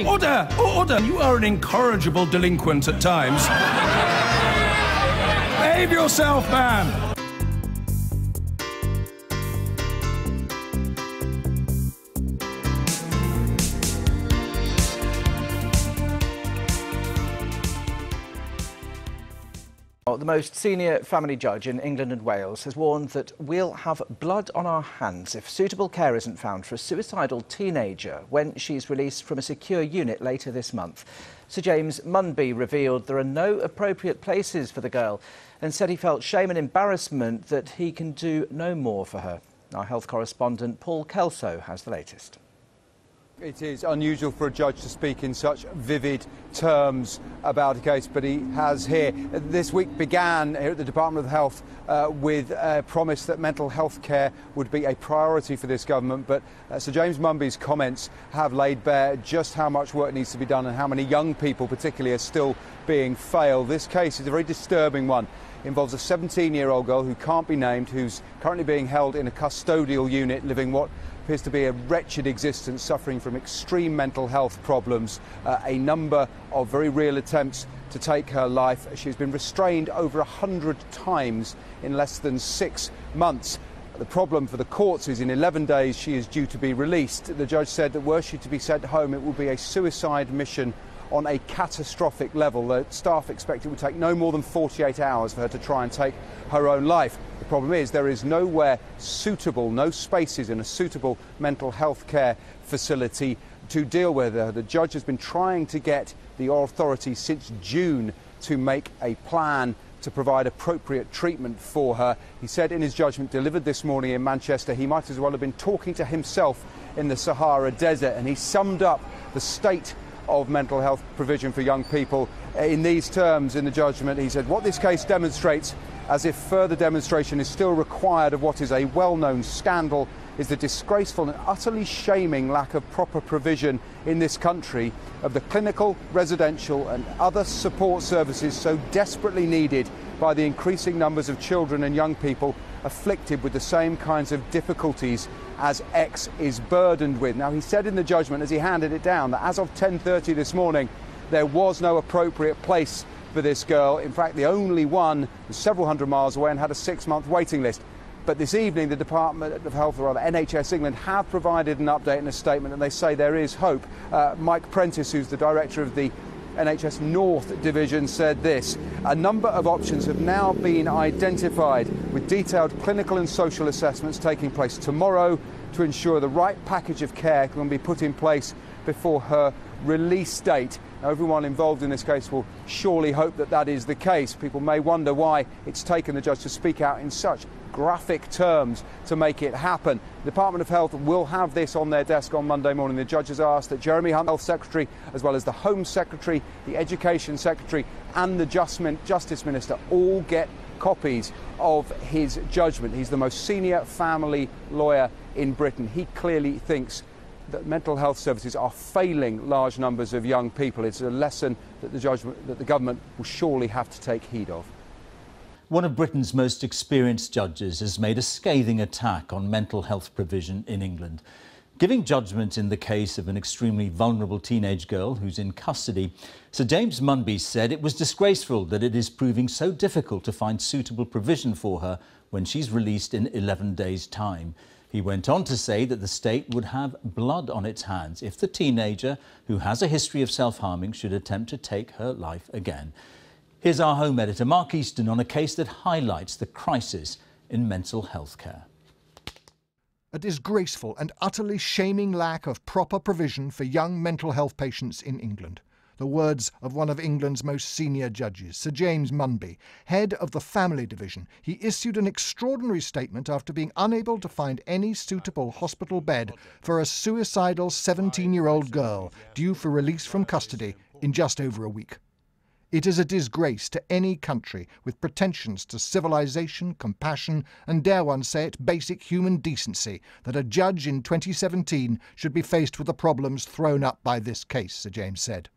Order! Order! You are an incorrigible delinquent at times. Behave yourself, man! The most senior family judge in England and Wales has warned that we'll have blood on our hands if suitable care isn't found for a suicidal teenager when she's released from a secure unit later this month. Sir James Munby revealed there are no appropriate places for the girl and said he felt shame and embarrassment that he can do no more for her. Our health correspondent Paul Kelso has the latest. It is unusual for a judge to speak in such vivid terms about a case, but he has here. This week began here at the Department of Health with a promise that mental health care would be a priority for this government, but Sir James Munby's comments have laid bare just how much work needs to be done and how many young people particularly are still being failed. This case is a very disturbing one. It involves a 17-year-old girl who can't be named, who's currently being held in a custodial unit, living what appears to be a wretched existence, suffering from extreme mental health problems, a number of very real attempts to take her life. She's been restrained over 100 times in less than 6 months. The problem for the courts is in 11 days she is due to be released. The judge said that were she to be sent home, it will be a suicide mission on a catastrophic level. The staff expect it would take no more than 48 hours for her to try and take her own life. The problem is there is nowhere suitable, no spaces in a suitable mental health care facility to deal with her. The judge has been trying to get the authorities since June to make a plan to provide appropriate treatment for her. He said in his judgment delivered this morning in Manchester he might as well have been talking to himself in the Sahara Desert, and he summed up the state of mental health provision for young people in these terms in the judgment. He said, what this case demonstrates, as if further demonstration is still required of what is a well-known scandal, is the disgraceful and utterly shaming lack of proper provision in this country of the clinical, residential and other support services so desperately needed by the increasing numbers of children and young people afflicted with the same kinds of difficulties as X is burdened with. Now, he said in the judgment as he handed it down that as of 10:30 this morning there was no appropriate place for this girl. In fact, the only one was several hundred miles away and had a 6-month waiting list. But this evening the Department of Health, or rather NHS England, have provided an update and a statement, and they say there is hope. Mike Prentice, who's the director of the NHS North Division, said this: a number of options have now been identified, with detailed clinical and social assessments taking place tomorrow to ensure the right package of care can be put in place before her release date. Now, everyone involved in this case will surely hope that that is the case. People may wonder why it's taken the judge to speak out in such graphic terms to make it happen. The Department of Health will have this on their desk on Monday morning. The judge has asked that Jeremy Hunt, Health Secretary, as well as the Home Secretary, the Education Secretary and the Justice Minister all get copies of his judgment. He's the most senior family lawyer in Britain. He clearly thinks that mental health services are failing large numbers of young people. It's a lesson that the government will surely have to take heed of. One of Britain's most experienced judges has made a scathing attack on mental health provision in England. Giving judgment in the case of an extremely vulnerable teenage girl who's in custody, Sir James Munby said it was disgraceful that it is proving so difficult to find suitable provision for her when she's released in 11 days' time. He went on to say that the state would have blood on its hands if the teenager, who has a history of self-harming, should attempt to take her life again. Here's our home editor, Mark Easton, on a case that highlights the crisis in mental health care. A disgraceful and utterly shaming lack of proper provision for young mental health patients in England. The words of one of England's most senior judges, Sir James Munby, head of the Family Division. He issued an extraordinary statement after being unable to find any suitable hospital bed for a suicidal 17-year-old girl due for release from custody in just over a week. It is a disgrace to any country with pretensions to civilization, compassion, and dare one say it, basic human decency, that a judge in 2017 should be faced with the problems thrown up by this case, Sir James said.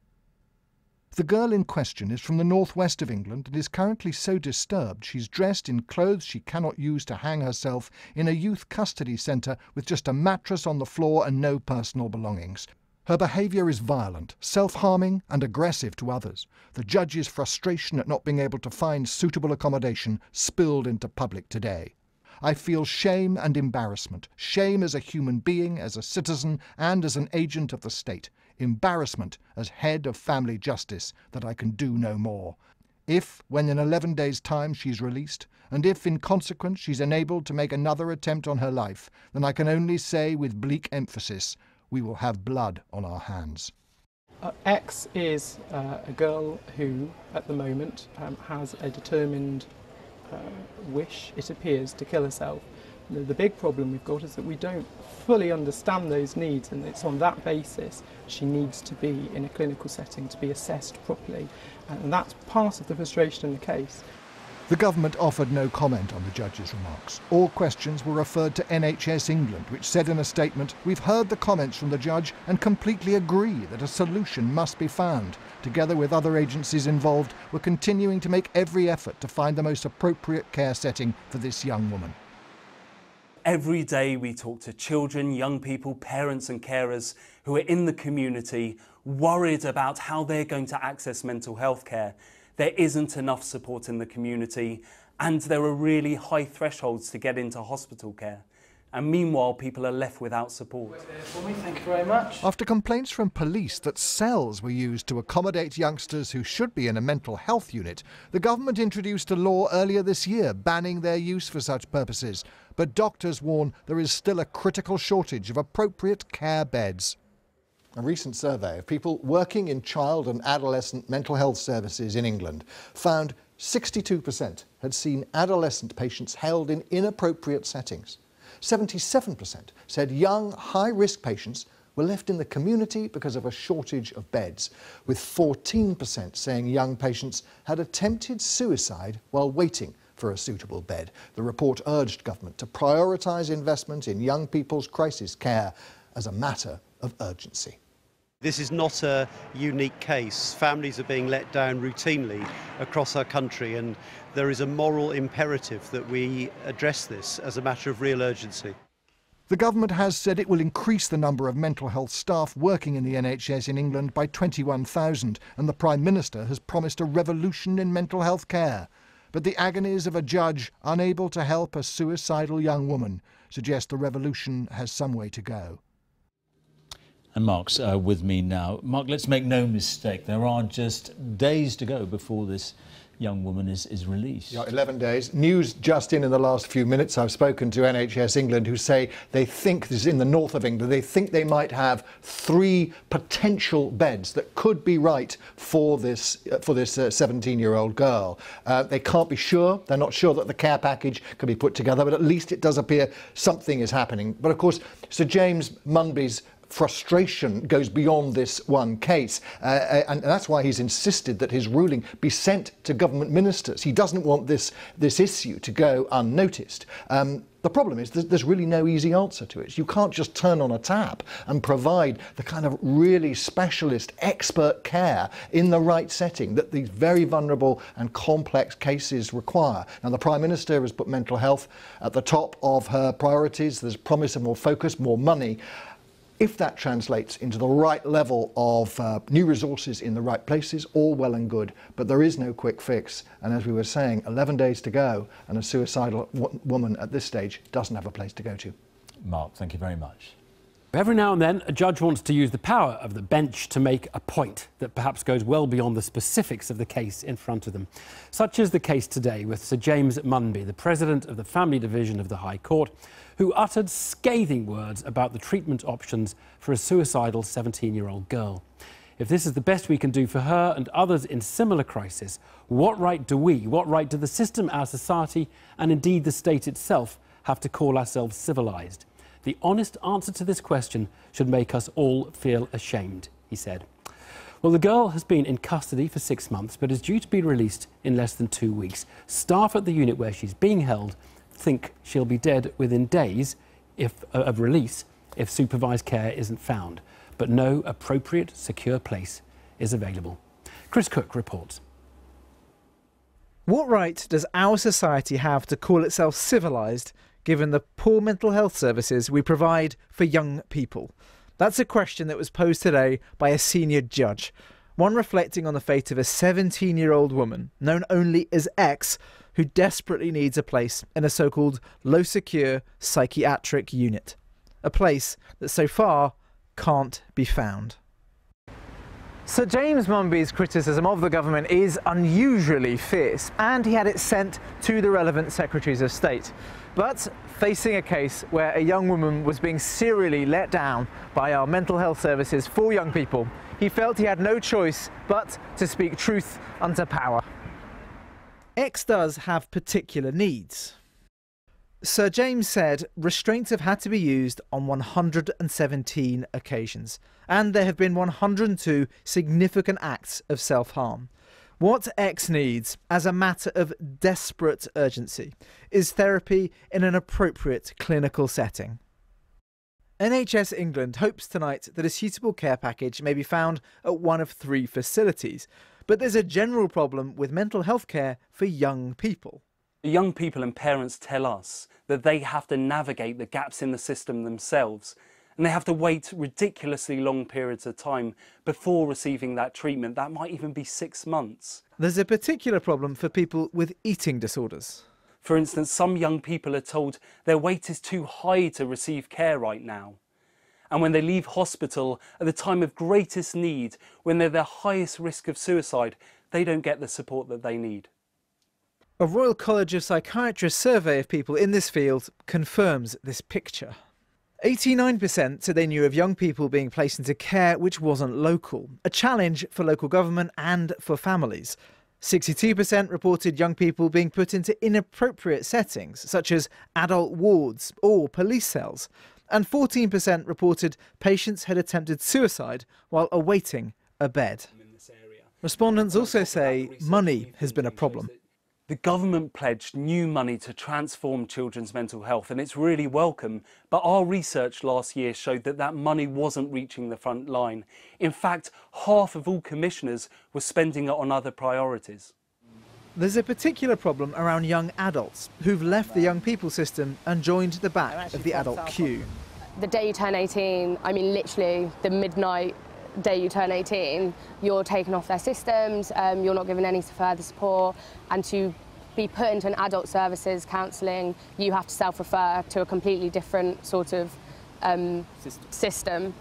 The girl in question is from the northwest of England and is currently so disturbed she's dressed in clothes she cannot use to hang herself in a youth custody centre with just a mattress on the floor and no personal belongings. Her behaviour is violent, self-harming and aggressive to others. The judge's frustration at not being able to find suitable accommodation spilled into public today. I feel shame and embarrassment. Shame as a human being, as a citizen and as an agent of the state. Embarrassment as head of family justice that I can do no more. If, when in 11 days' time she's released, and if in consequence she's enabled to make another attempt on her life, then I can only say with bleak emphasis, we will have blood on our hands. X is a girl who, at the moment, has a determined wish, it appears, to kill herself. The big problem we've got is that we don't fully understand those needs, and it's on that basis she needs to be in a clinical setting to be assessed properly, and that's part of the frustration in the case. The government offered no comment on the judge's remarks. All questions were referred to NHS England, which said in a statement, "We've heard the comments from the judge and completely agree that a solution must be found. Together with other agencies involved, we're continuing to make every effort to find the most appropriate care setting for this young woman." Every day we talk to children, young people, parents and carers who are in the community worried about how they're going to access mental health care. There isn't enough support in the community and there are really high thresholds to get into hospital care. And meanwhile, people are left without support. Thank you very much. After complaints from police that cells were used to accommodate youngsters who should be in a mental health unit, the government introduced a law earlier this year banning their use for such purposes. But doctors warn there is still a critical shortage of appropriate care beds. A recent survey of people working in child and adolescent mental health services in England found 62% had seen adolescent patients held in inappropriate settings. 77% said young, high-risk patients were left in the community because of a shortage of beds, with 14% saying young patients had attempted suicide while waiting for a suitable bed. The report urged government to prioritise investment in young people's crisis care as a matter of urgency. This is not a unique case. Families are being let down routinely across our country, and there is a moral imperative that we address this as a matter of real urgency. The government has said it will increase the number of mental health staff working in the NHS in England by 21,000, and the Prime Minister has promised a revolution in mental health care. But the agonies of a judge unable to help a suicidal young woman suggest the revolution has some way to go. And Mark's with me now. Mark, let's make no mistake, there are just days to go before this young woman is released. Yeah, 11 days. News just in the last few minutes. I've spoken to NHS England, who say they think, this is in the north of England, they think they might have 3 potential beds that could be right for this 17-year-old girl. They can't be sure. They're not sure that the care package can be put together, but at least it does appear something is happening. But of course, Sir James Munby's frustration goes beyond this one case, and that's why he's insisted that his ruling be sent to government ministers. He doesn't want this issue to go unnoticed. The problem is there's really no easy answer to it. You can't just turn on a tap and provide the kind of really specialist expert care in the right setting that these very vulnerable and complex cases require. Now, the Prime Minister has put mental health at the top of her priorities. There's promise of more focus, more money. If that translates into the right level of new resources in the right places, all well and good, but there is no quick fix. And as we were saying, 11 days to go, and a suicidal woman at this stage doesn't have a place to go to. Mark, thank you very much. Every now and then, a judge wants to use the power of the bench to make a point that perhaps goes well beyond the specifics of the case in front of them. Such is the case today with Sir James Munby, the President of the Family Division of the High Court, who uttered scathing words about the treatment options for a suicidal 17-year-old girl. If this is the best we can do for her and others in similar crisis, what right do we, what right do the system, our society, and indeed the state itself have to call ourselves civilised? The honest answer to this question should make us all feel ashamed, he said. Well, the girl has been in custody for 6 months, but is due to be released in less than 2 weeks. Staff at the unit where she's being held think she'll be dead within days of release if supervised care isn't found. But no appropriate, secure place is available. Chris Cook reports. What right does our society have to call itself civilised, given the poor mental health services we provide for young people? That's a question that was posed today by a senior judge, one reflecting on the fate of a 17-year-old woman, known only as X, who desperately needs a place in a so-called low-secure psychiatric unit. A place that so far can't be found. Sir James Munby's criticism of the government is unusually fierce, and he had it sent to the relevant Secretaries of State. But facing a case where a young woman was being serially let down by our mental health services for young people, he felt he had no choice but to speak truth unto power. X does have particular needs. Sir James said restraints have had to be used on 117 occasions, and there have been 102 significant acts of self-harm. What X needs, as a matter of desperate urgency, is therapy in an appropriate clinical setting. NHS England hopes tonight that a suitable care package may be found at one of 3 facilities, but there's a general problem with mental health care for young people. Young people and parents tell us that they have to navigate the gaps in the system themselves, and they have to wait ridiculously long periods of time before receiving that treatment. That might even be 6 months. There's a particular problem for people with eating disorders. For instance, some young people are told their weight is too high to receive care right now. And when they leave hospital at the time of greatest need, when they're their highest risk of suicide, they don't get the support that they need. A Royal College of Psychiatrists survey of people in this field confirms this picture. 89% said they knew of young people being placed into care which wasn't local, a challenge for local government and for families. 62% reported young people being put into inappropriate settings, such as adult wards or police cells. And 14% reported patients had attempted suicide while awaiting a bed. Respondents also say money has been a problem. The government pledged new money to transform children's mental health, and it's really welcome. But our research last year showed that that money wasn't reaching the front line. In fact, half of all commissioners were spending it on other priorities. There's a particular problem around young adults who've left the young people system and joined the back of the adult queue. The day you turn 18, I mean literally the midnight day you turn 18, you're taken off their systems, you're not given any further support, and to be put into an adult services counselling, you have to self-refer to a completely different sort of system.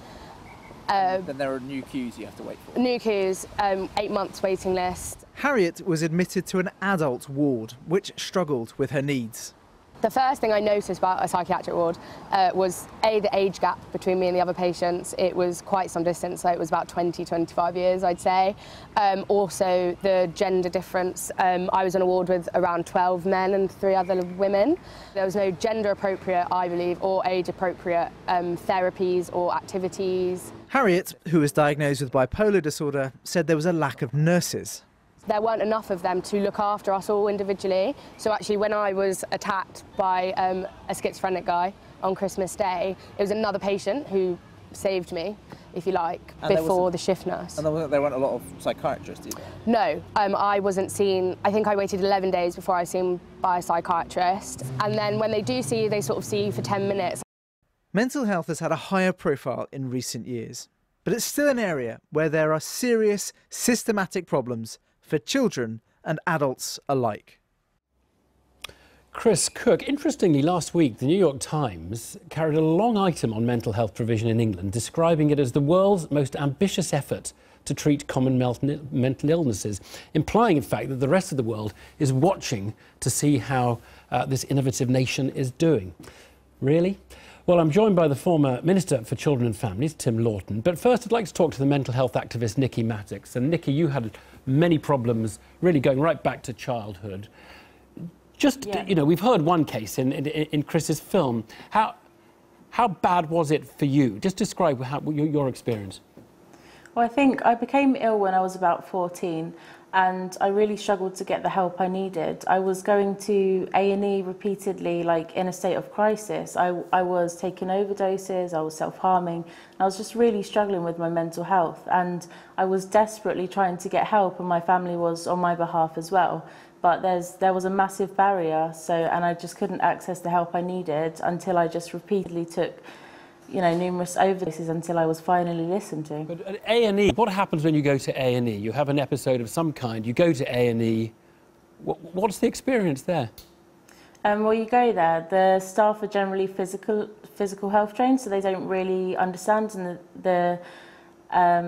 Then there are new queues you have to wait for. New queues, 8 months waiting list. Harriet was admitted to an adult ward, which struggled with her needs. The first thing I noticed about a psychiatric ward was the age gap between me and the other patients. It was quite some distance, so it was about 20, 25 years, I'd say. Also, the gender difference. I was on a ward with around 12 men and 3 other women. There was no gender appropriate, I believe, or age appropriate therapies or activities. Harriet, who was diagnosed with bipolar disorder, said there was a lack of nurses. There weren't enough of them to look after us all individually. So actually when I was attacked by a schizophrenic guy on Christmas Day, it was another patient who saved me, if you like, before the shift nurse. And there weren't a lot of psychiatrists either? No, I wasn't seen. I think I waited 11 days before I was seen by a psychiatrist. And then when they do see you, they sort of see you for 10 minutes. Mental health has had a higher profile in recent years, but it's still an area where there are serious, systematic problems for children and adults alike. Chris Cook, interestingly, last week the New York Times carried a long item on mental health provision in England, describing it as the world's most ambitious effort to treat common mental illnesses, implying in fact that the rest of the world is watching to see how this innovative nation is doing. Really? Well, I'm joined by the former Minister for Children and Families, Tim Lawton. But first, I'd like to talk to the mental health activist, Nikki Maddox. And Nikki, you had many problems, really going right back to childhood. You know, we've heard one case in Chris's film. How bad was it for you? Just describe your experience. Well, I think I became ill when I was about 14. And I really struggled to get the help I needed. I was going to A&E repeatedly, like in a state of crisis. I was taking overdoses, I was self-harming. I was just really struggling with my mental health. And I was desperately trying to get help, and my family was on my behalf as well. But there was a massive barrier, and I just couldn't access the help I needed until I just repeatedly took you know, numerous overdoses until I was finally listened to. But at A&E, what happens when you go to A&E? You have an episode of some kind, you go to A&E. What's the experience there? Well, you go there, the staff are generally physical health trained, so they don't really understand, and the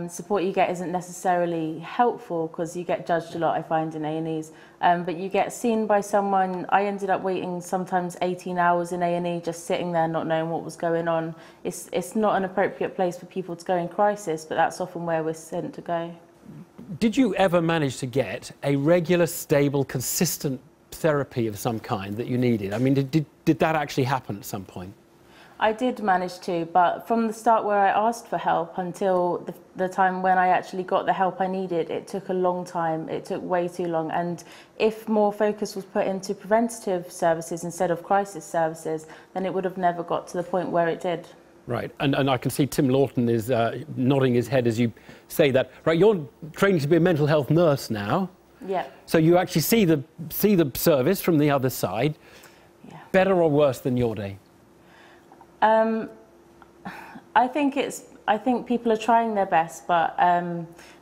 support you get isn't necessarily helpful because you get judged a lot, I find, in A&Es. But you get seen by someone. I ended up waiting sometimes 18 hours in A&E, just sitting there not knowing what was going on. It's not an appropriate place for people to go in crisis, but that's often where we're sent to go. Did you ever manage to get a regular, stable, consistent therapy of some kind that you needed? I mean, did that actually happen at some point? I did manage to, but from the start where I asked for help until the time when I actually got the help I needed, it took a long time. It took way too long. And if more focus was put into preventative services instead of crisis services, then it would have never got to the point where it did. Right, and I can see Tim Lawton is nodding his head as you say that. Right, you're training to be a mental health nurse now. Yeah. So you actually see the service from the other side. Yeah. Better or worse than your day? I think people are trying their best, but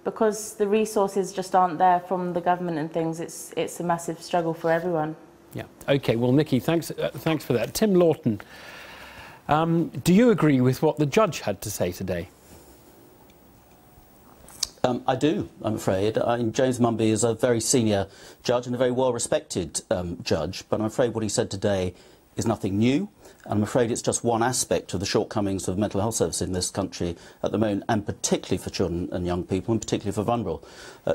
because the resources just aren't there from the government and things, it's a massive struggle for everyone. Yeah. Okay. Well, Nikki, thanks for that. Tim Lawton, do you agree with what the judge had to say today? I do, I'm afraid. James Munby is a very senior judge and a very well-respected judge, but I'm afraid what he said today is nothing new. And I'm afraid it's just one aspect of the shortcomings of mental health services in this country at the moment, and particularly for children and young people, and particularly for vulnerable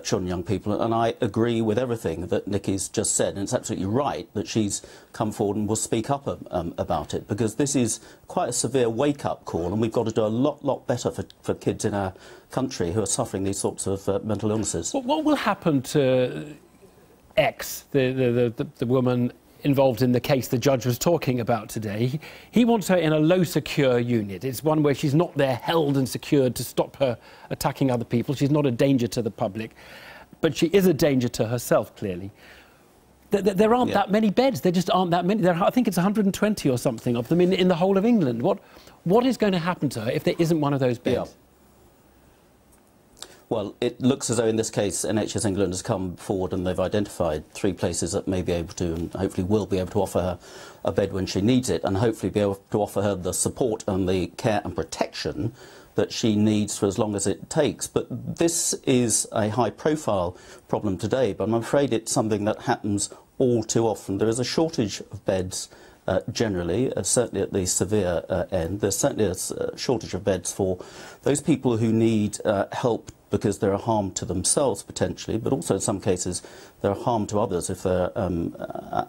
children and young people. And I agree with everything that Nikki's just said, and it's absolutely right that she's come forward and will speak up about it, because this is quite a severe wake-up call, and we've got to do a lot better for kids in our country who are suffering these sorts of mental illnesses. What will happen to X, the woman involved in the case the judge was talking about today? He wants her in a low secure unit. It's one where she's not there held and secured to stop her attacking other people. She's not a danger to the public, but she is a danger to herself, clearly. There aren't that many beds. There just aren't that many. I think it's 120 or something of them in the whole of England. What is going to happen to her if there isn't one of those beds? Yeah. Well, it looks as though in this case NHS England has come forward and they've identified 3 places that may be able to, and hopefully will be able to, offer her a bed when she needs it, and hopefully be able to offer her the support and the care and protection that she needs for as long as it takes. But this is a high-profile problem today, but I'm afraid it's something that happens all too often. There is a shortage of beds generally, certainly at the severe end. There's certainly a shortage of beds for those people who need help because they're a harm to themselves potentially, but also in some cases they're a harm to others if they're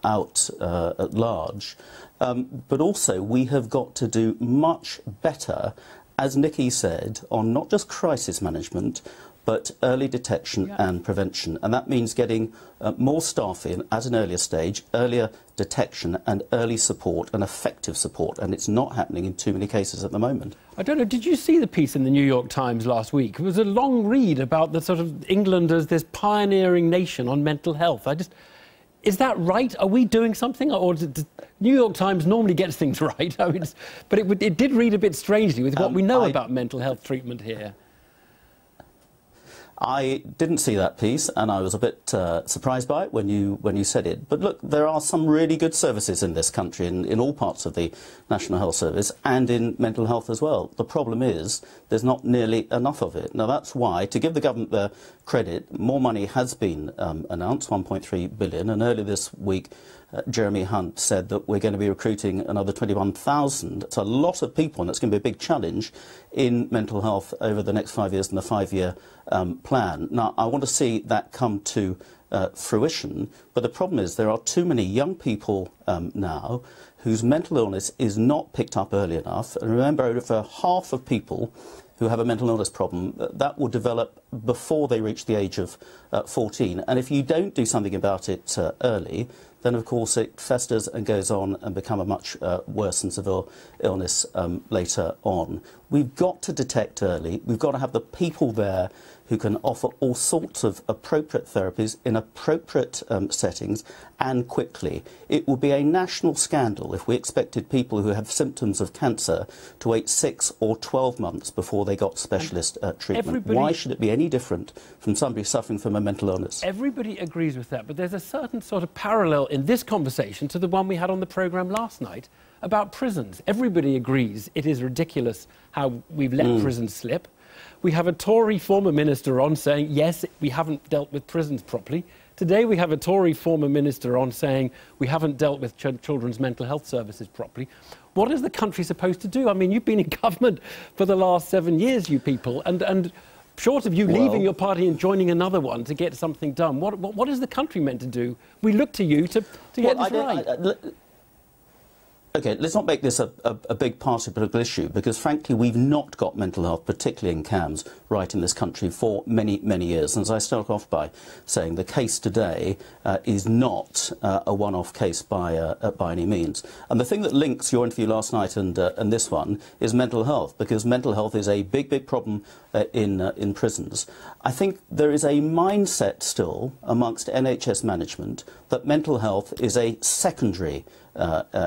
out at large. But also we have got to do much better, as Nikki said, on not just crisis management, but early detection and prevention. And that means getting more staff in at an earlier stage, earlier detection and early support and effective support. And it's not happening in too many cases at the moment. I don't know, did you see the piece in the New York Times last week? It was a long read about the sort of England as this pioneering nation on mental health. Is that right? Are we doing something? Or the New York Times normally gets things right. I mean, but it did read a bit strangely with what we know about mental health treatment here. I didn't see that piece, and I was a bit surprised by it when you said it. But look, there are some really good services in this country, in all parts of the National Health Service, and in mental health as well. The problem is there's not nearly enough of it. Now, that's why, to give the government their credit, more money has been announced, 1.3 billion, and earlier this week, Jeremy Hunt said that we're going to be recruiting another 21,000. It's a lot of people, and it's going to be a big challenge in mental health over the next 5 years in the 5-year plan. Now, I want to see that come to fruition, but the problem is there are too many young people now whose mental illness is not picked up early enough. And remember, over half of people who have a mental illness problem, that will develop before they reach the age of 14. And if you don't do something about it early, then of course it festers and goes on and become a much worse and severe illness later on. We've got to detect early. We've got to have the people there who can offer all sorts of appropriate therapies in appropriate settings and quickly. It would be a national scandal if we expected people who have symptoms of cancer to wait 6 or 12 months before they got specialist treatment. Why should it be any different from somebody suffering from a mental illness? Everybody agrees with that, but there's a certain sort of parallel in this conversation to the one we had on the programme last night about prisons. Everybody agrees it is ridiculous how we've let prisons slip. We have a Tory former minister on saying, yes, we haven't dealt with prisons properly. Today we have a Tory former minister on saying we haven't dealt with children's mental health services properly. What is the country supposed to do? I mean, you've been in government for the last 7 years, you people, and short of you leaving your party and joining another one to get something done, what is the country meant to do? We look to you to get this right. OK, let's not make this a big party political issue, because, frankly, we've not got mental health, particularly in CAMHS, right in this country for many, many years. And as I start off by saying, the case today is not a one-off case by any means. And the thing that links your interview last night and this one is mental health, because mental health is a big, big problem in prisons. I think there is a mindset still amongst NHS management that mental health is a secondary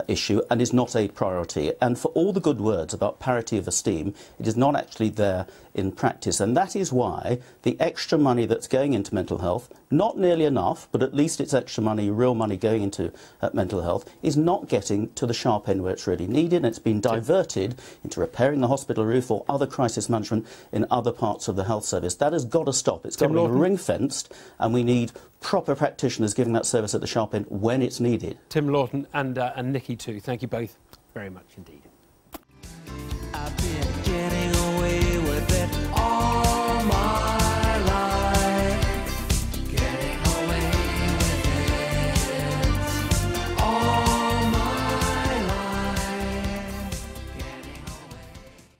issue and is not a priority. And for all the good words about parity of esteem, it is not actually there in practice. And that is why the extra money that's going into mental health, not nearly enough, but at least it's extra money, real money going into mental health, is not getting to the sharp end where it's really needed. And it's been diverted into repairing the hospital roof or other crisis management in other parts of the health service. That has got to stop. It's got to be ring-fenced, and we need proper practitioners giving that service at the sharp end when it's needed. Tim Lawton and Nikki too. Thank you both very much indeed.